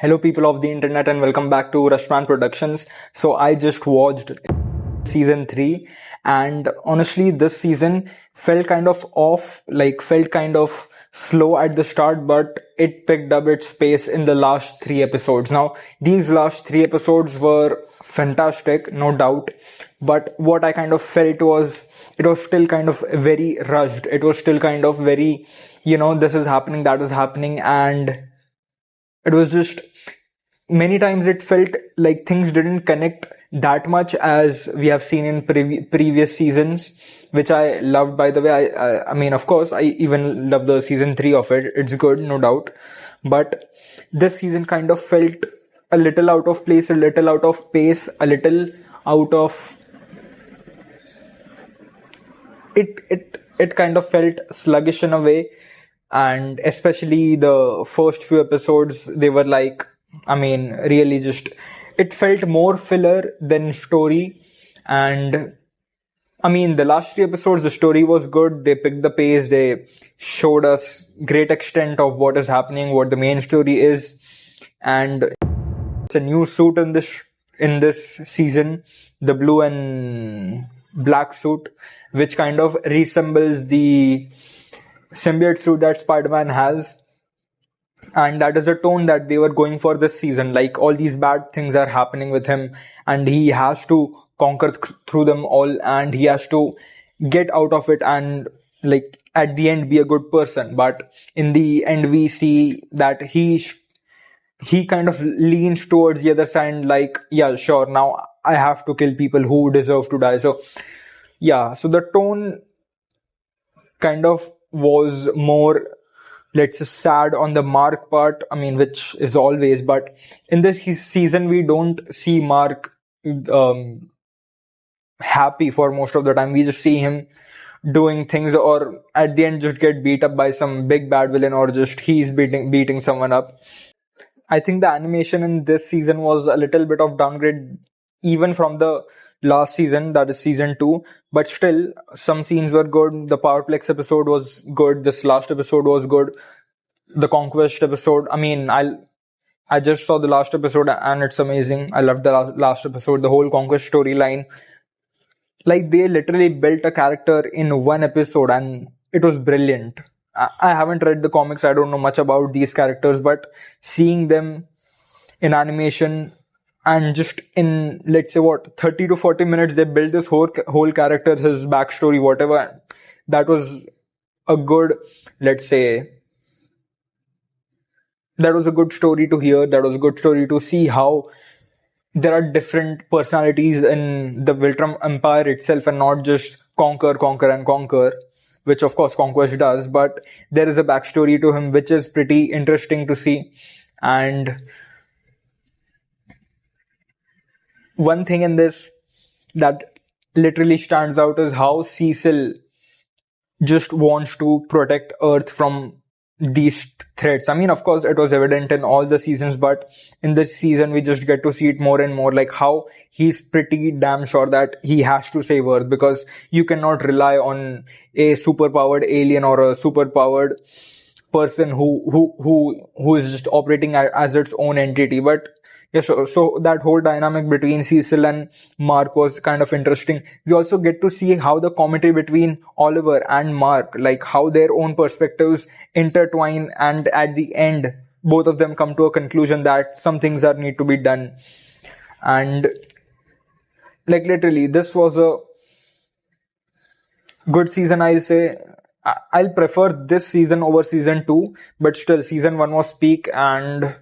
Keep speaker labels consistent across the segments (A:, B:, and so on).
A: Hello, people of the internet, and welcome back to Restaurant Productions. So, I just watched season 3, and honestly, this season felt kind of off, felt kind of slow at the start, but it picked up its pace in the last 3 episodes. Now, these last 3 episodes were fantastic, no doubt, but what I kind of felt was it was still kind of very rushed. It was still kind of very, this is happening, that is happening, and it was just many times it felt like things didn't connect that much as we have seen in previous seasons, which I loved, by the way. I mean, of course, I even love the season 3 of it. It's good, no doubt. But this season kind of felt a little out of place, a little out of pace, a little out of it kind of felt sluggish in a way. And especially the first few episodes, they were like, I mean, really just, it felt more filler than story. And I mean, the last 3 episodes, the story was good. They picked the pace. They showed us great extent of what is happening, what the main story is. And it's a new suit in this season, the blue and black suit, which kind of resembles the symbiote suit that Spider-Man has. And that is the tone that they were going for this season. Like, all these bad things are happening with him, and he has to conquer through them all, and he has to get out of it and, like, at the end be a good person. But in the end, we see that he kind of leans towards the other side, like, yeah, sure, now I have to kill people who deserve to die. So yeah, so the tone kind of was more, let's say, sad on the Mark part. I mean, which is always, but in this season we don't see Mark happy for most of the time. We just see him doing things, or at the end just get beat up by some big bad villain, or just he's beating someone up. I think the animation in this season was a little bit of downgrade even from the last season, that is season 2. But still, some scenes were good. The Powerplex episode was good. This last episode was good. The Conquest episode, I mean, I just saw the last episode and it's amazing. I loved the last episode, the whole Conquest storyline. Like, they literally built a character in one episode and it was brilliant. I haven't read the comics, I don't know much about these characters, but seeing them in animation and just in, let's say, 30 to 40 minutes, they built this whole character, his backstory, whatever. That was a good, let's say, that was a good story to hear. That was a good story to see how there are different personalities in the Viltrum Empire itself, and not just conquer, and conquer, which of course Conquest does, but there is a backstory to him, which is pretty interesting to see. And one thing in this that literally stands out is how Cecil just wants to protect Earth from these threats. I mean, of course, it was evident in all the seasons, but in this season, we just get to see it more and more, like how he's pretty damn sure that he has to save Earth, because you cannot rely on a superpowered alien or a superpowered person who is just operating as its own entity. But yeah, so that whole dynamic between Cecil and Mark was kind of interesting. We also get to see how the commentary between Oliver and Mark, like how their own perspectives intertwine, and at the end, both of them come to a conclusion that some things are need to be done. And like, literally, this was a good season, I'll say. I'll prefer this season over season 2, but still, season 1 was peak, and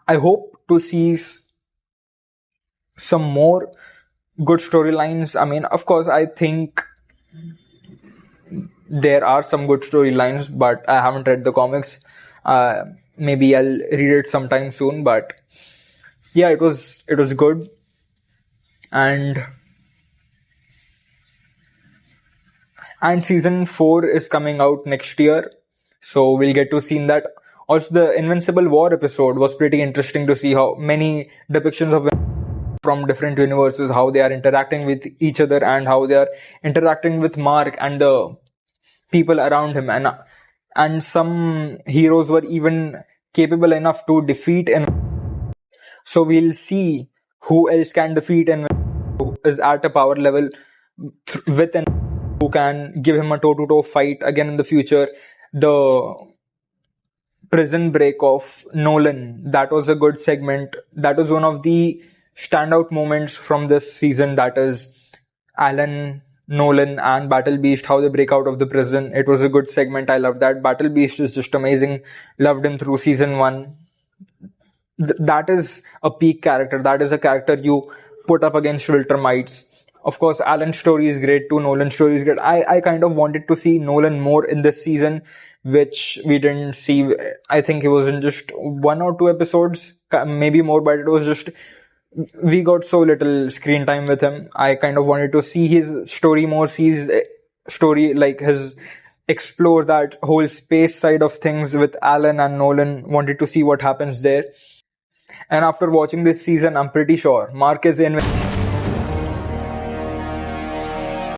A: I hope to see some more good storylines. I mean, of course, I think there are some good storylines, but I haven't read the comics. Maybe I'll read it sometime soon, but yeah, it was good. And season 4 is coming out next year, so we'll get to see that. Also, the Invincible War episode was pretty interesting to see how many depictions of from different universes, how they are interacting with each other, and how they are interacting with Mark and the people around him. And some heroes were even capable enough to defeat and so we'll see who else can defeat and is at a power level with and who can give him a toe-to-toe fight again in the future. The prison break of Nolan, that was a good segment. That was one of the standout moments from this season. That is Alan, Nolan, and Battle Beast, how they break out of the prison. It was a good segment. I love that. Battle Beast is just amazing. Loved him through season one. That is a peak character. That is a character you put up against Viltrumites. Of course, Alan's story is great too. Nolan's story is great. I kind of wanted to see Nolan more in this season, which we didn't see. I think it was in just 1 or 2 episodes, maybe more, but it was just, we got so little screen time with him. I kind of wanted to see his story more, see his story, like his explore that whole space side of things with Alan and Nolan. Wanted to see what happens there. And after watching this season, I'm pretty sure Mark is in.